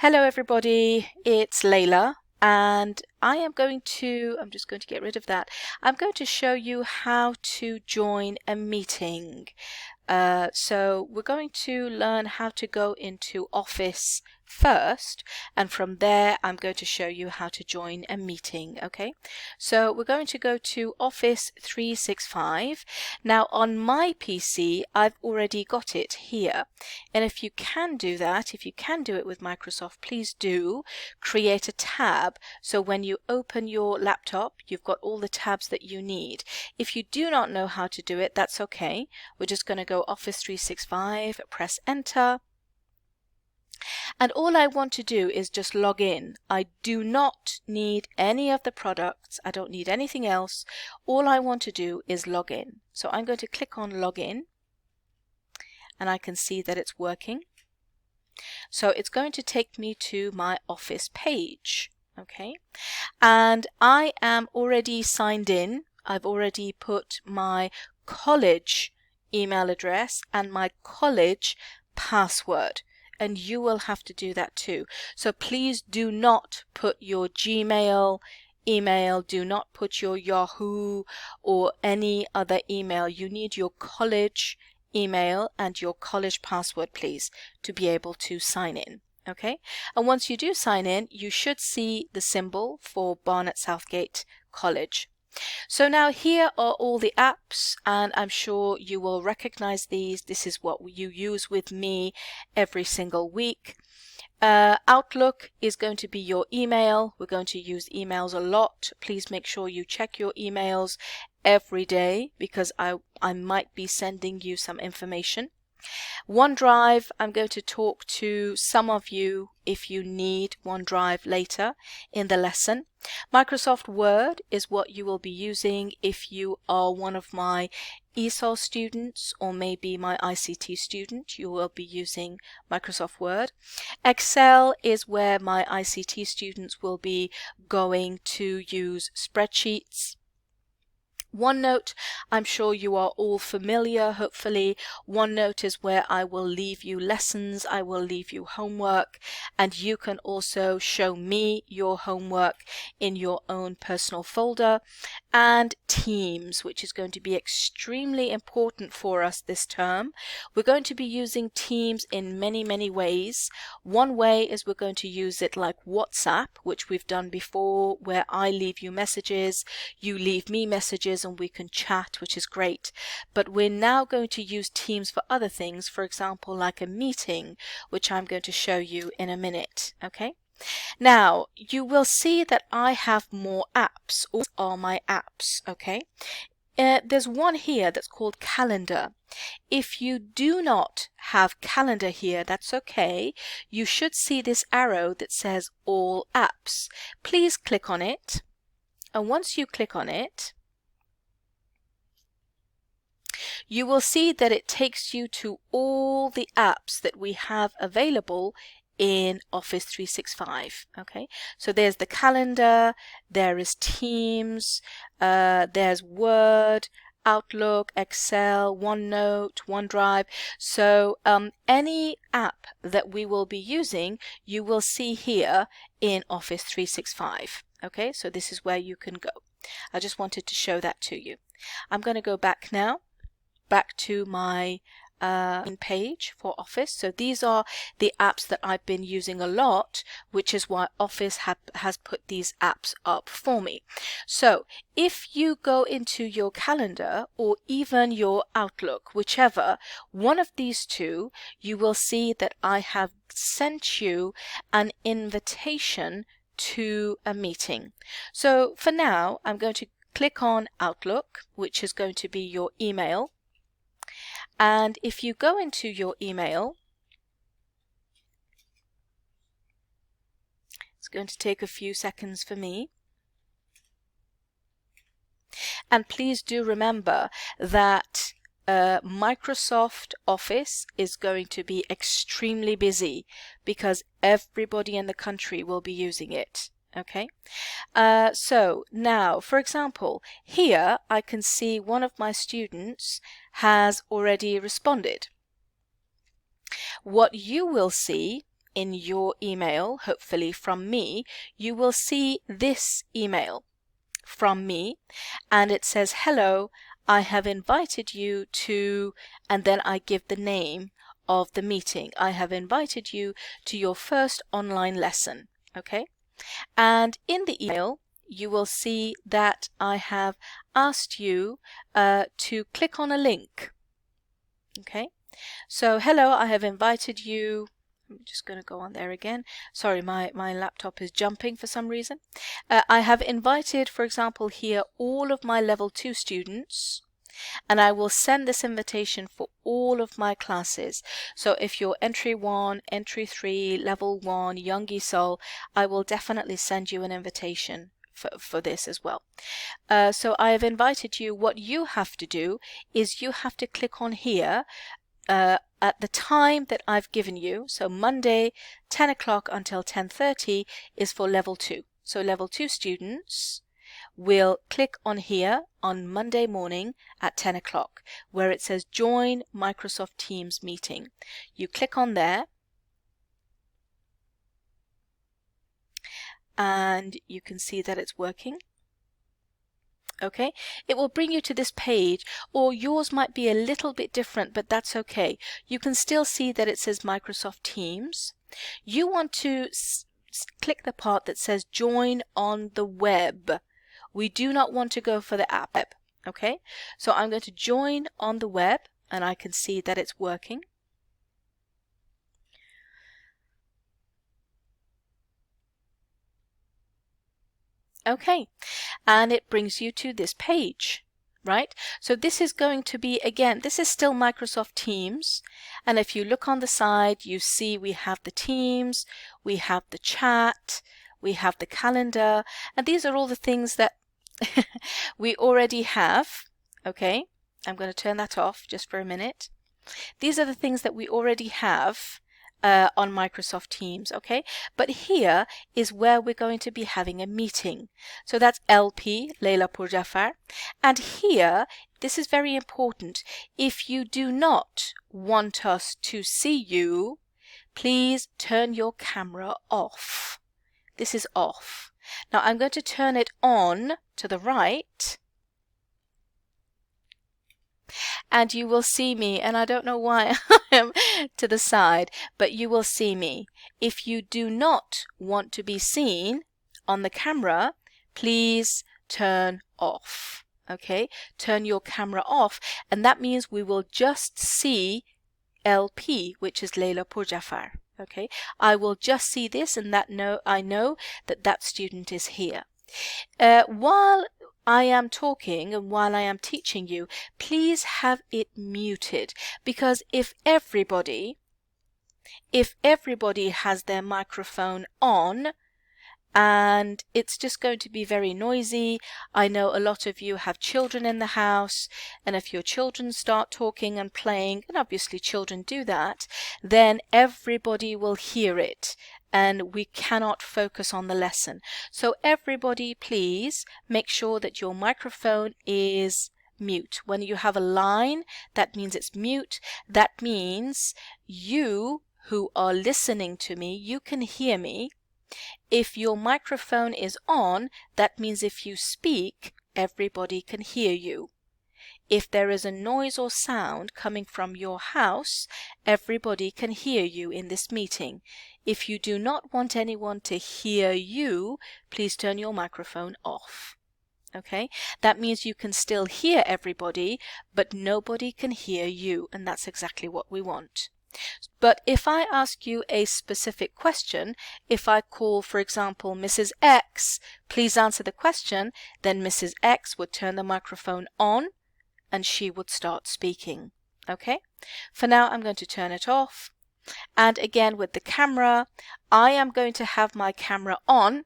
Hello everybody, it's Layla and I'm just going to get rid of that. I'm going to show you how to join a meeting. So we're going to learn how to go into Office first, and from there I'm going to show you how to join a meeting. Okay, so we're going to go to Office 365. Now on my PC I've already got it here, and if you can do that, if you can do it with Microsoft, please do create a tab, so when you open your laptop you've got all the tabs that you need. If you do not know how to do it, that's okay. We're just going to go Office 365, press enter, and all I want to do is just log in. I do not need any of the products, I don't need anything else. All I want to do is log in. So I'm going to click on login, and I can see that it's working. So it's going to take me to my Office page. Okay, and I am already signed in. I've already put my college email address and my college password, and you will have to do that too. So please do not put your Gmail email, do not put your Yahoo or any other email. You need your college email and your college password, please, to be able to sign in. Okay, and once you do sign in, you should see the symbol for Barnet Southgate College. So now here are all the apps, and I'm sure you will recognize these. This is what you use with me every single week. Outlook is going to be your email. We're going to use emails a lot. Please make sure you check your emails every day, because I might be sending you some information. OneDrive, I'm going to talk to some of you if you need OneDrive later in the lesson. Microsoft Word is what you will be using if you are one of my ESOL students or maybe my ICT student. You will be using Microsoft Word. Excel is where my ICT students will be going to use spreadsheets. OneNote, I'm sure you are all familiar, hopefully. OneNote is where I will leave you lessons, I will leave you homework, and you can also show me your homework in your own personal folder. And Teams, which is going to be extremely important for us this term. We're going to be using Teams in many ways. One way is we're going to use it like WhatsApp, which we've done before, where I leave you messages, you leave me messages, and we can chat, which is great. But we're now going to use Teams for other things, for example like a meeting, which I'm going to show you in a minute. Okay, now you will see that I have more apps. All are my apps. Okay, there's one here that's called Calendar. If you do not have Calendar here, that's okay. You should see this arrow that says All Apps. Please click on it, and once you click on it, you will see that it takes you to all the apps that we have available in Office 365. Okay, so there's the calendar, there is Teams, there's Word, Outlook, Excel, OneNote, OneDrive. So any app that we will be using, you will see here in Office 365. Okay, so this is where you can go. I just wanted to show that to you. I'm going to go back now, back to my page for Office. So these are the apps that I've been using a lot, which is why Office has put these apps up for me. So if you go into your calendar or even your Outlook, whichever one of these two, you will see that I have sent you an invitation to a meeting. So for now, I'm going to click on Outlook, which is going to be your email. And if you go into your email, it's going to take a few seconds for me. And please do remember that Microsoft Office is going to be extremely busy because everybody in the country will be using it. Okay, so now, for example, here I can see one of my students has already responded. What you will see in your email, hopefully from me, you will see this email from me, and it says, hello, I have invited you to, and then I give the name of the meeting. I have invited you to your first online lesson. Okay, and in the email you will see that I have asked you to click on a link. Okay, so hello, I have invited you. I'm just going to go on there again. Sorry, my laptop is jumping for some reason. I have invited, for example, here all of my level 2 students, and I will send this invitation for all of my classes. So if you're entry 1, entry 3, level 1, young ESOL, I will definitely send you an invitation for this as well. So I have invited you. What you have to do is you have to click on here at the time that I've given you. So Monday 10 o'clock until 10:30 is for level 2. So level 2 students will click on here on Monday morning at 10 o'clock where it says join Microsoft Teams meeting. You click on there and you can see that it's working. Okay, it will bring you to this page, or yours might be a little bit different, but that's okay. You can still see that it says Microsoft Teams. You want to click the part that says join on the web. We do not want to go for the app. Okay, so I'm going to join on the web, and I can see that it's working. Okay, and it brings you to this page, right? So this is going to be, again, this is still Microsoft Teams. And if you look on the side, you see we have the Teams, we have the chat, we have the calendar, and these are all the things that we already have. Okay, I'm going to turn that off just for a minute. These are the things that we already have on Microsoft Teams, okay? But here is where we're going to be having a meeting. So that's LP, Leila Pourjafar. And here, this is very important. If you do not want us to see you, please turn your camera off. This is off. Now I'm going to turn it on to the right, and you will see me, and I don't know why I am to the side, but you will see me. If you do not want to be seen on the camera, please turn off. Okay, turn your camera off, and that means we will just see LP, which is Leila Pourjafar. Okay, I will just see this, and I know that that student is here. While I am talking and while I am teaching you, please have it muted, because if everybody has their microphone on, and it's just going to be very noisy. I know a lot of you have children in the house, and if your children start talking and playing, and obviously children do that, then everybody will hear it, and we cannot focus on the lesson. So everybody, please make sure that your microphone is mute. When you have a line, that means it's mute. That means you who are listening to me, you can hear me. If your microphone is on, that means if you speak, everybody can hear you. If there is a noise or sound coming from your house, everybody can hear you in this meeting. If you do not want anyone to hear you, please turn your microphone off. Okay, that means you can still hear everybody, but nobody can hear you, and that's exactly what we want. But if I ask you a specific question, if I call, for example, Mrs. X, please answer the question, then Mrs. X would turn the microphone on and she would start speaking. Okay? For now, I'm going to turn it off. And again, with the camera, I am going to have my camera on,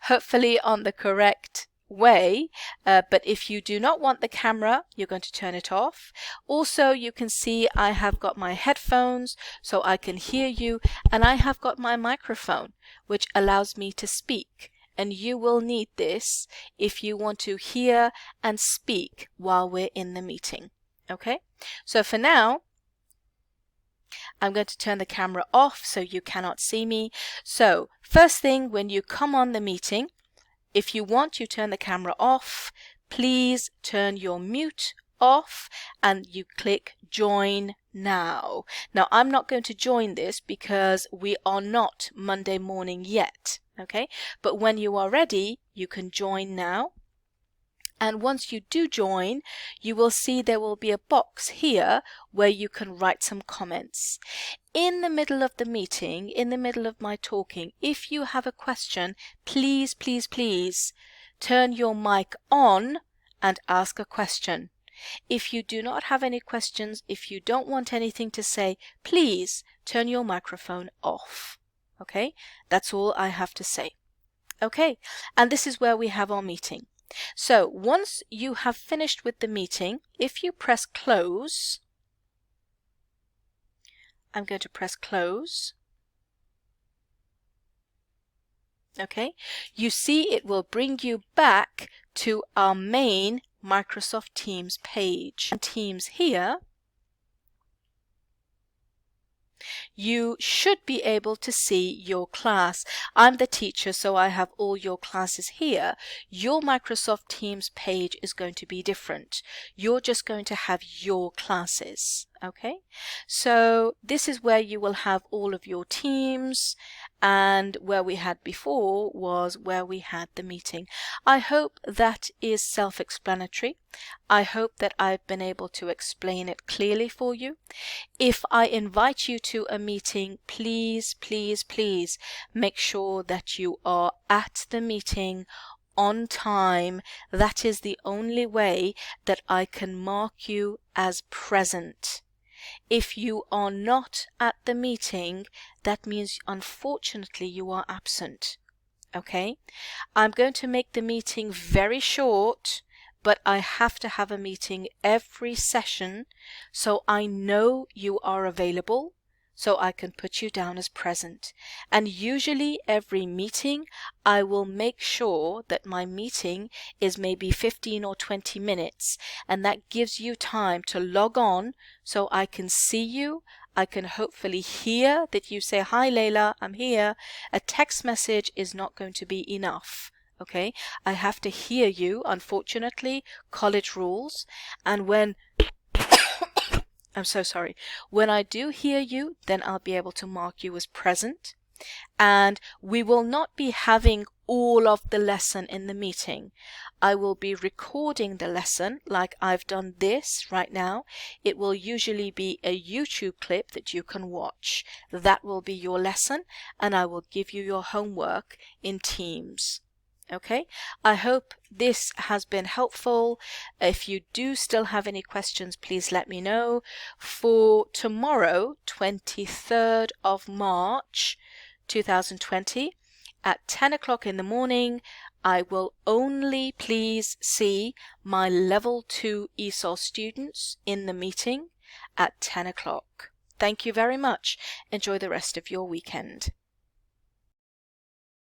hopefully on the correct way, but if you do not want the camera, you're going to turn it off. Also, you can see I have got my headphones so I can hear you, and I have got my microphone which allows me to speak, and you will need this if you want to hear and speak while we're in the meeting. Okay, so for now I'm going to turn the camera off so you cannot see me. So first thing, when you come on the meeting, if you want, you turn the camera off. Please turn your mute off and you click join now. Now I'm not going to join this because we are not Monday morning yet, okay? But when you are ready, you can join now. And once you do join, you will see there will be a box here where you can write some comments. In the middle of the meeting, in the middle of my talking, if you have a question, please, please, please turn your mic on and ask a question. If you do not have any questions, if you don't want anything to say, please turn your microphone off. Okay, that's all I have to say. Okay, and this is where we have our meeting. So once you have finished with the meeting, if you press close, I'm going to press close. Okay, you see it will bring you back to our main Microsoft Teams page. Teams here, you should be able to see your class. I'm the teacher, so I have all your classes here. Your Microsoft Teams page is going to be different. You're just going to have your classes. Okay, so this is where you will have all of your teams, and where we had before was where we had the meeting. I hope that is self-explanatory. I hope that I've been able to explain it clearly for you. If I invite you to a meeting, please, please, please make sure that you are at the meeting on time. That is the only way that I can mark you as present. If you are not at the meeting, that means unfortunately you are absent. Okay? I'm going to make the meeting very short, but I have to have a meeting every session so I know you are available, so I can put you down as present. And usually every meeting I will make sure that my meeting is maybe 15 or 20 minutes, and that gives you time to log on so I can see you. I can hopefully hear that you say, "Hi Layla, I'm here." A text message is not going to be enough. Okay, I have to hear you, unfortunately, college rules. And when I'm so sorry. When I do hear you, then I'll be able to mark you as present. And we will not be having all of the lesson in the meeting. I will be recording the lesson like I've done this right now. It will usually be a YouTube clip that you can watch. That will be your lesson, and I will give you your homework in Teams. Okay, I hope this has been helpful. If you do still have any questions, please let me know. For tomorrow, 23rd of March 2020, at 10 o'clock in the morning, I will only please see my level 2 ESOL students in the meeting at 10 o'clock. Thank you very much. Enjoy the rest of your weekend.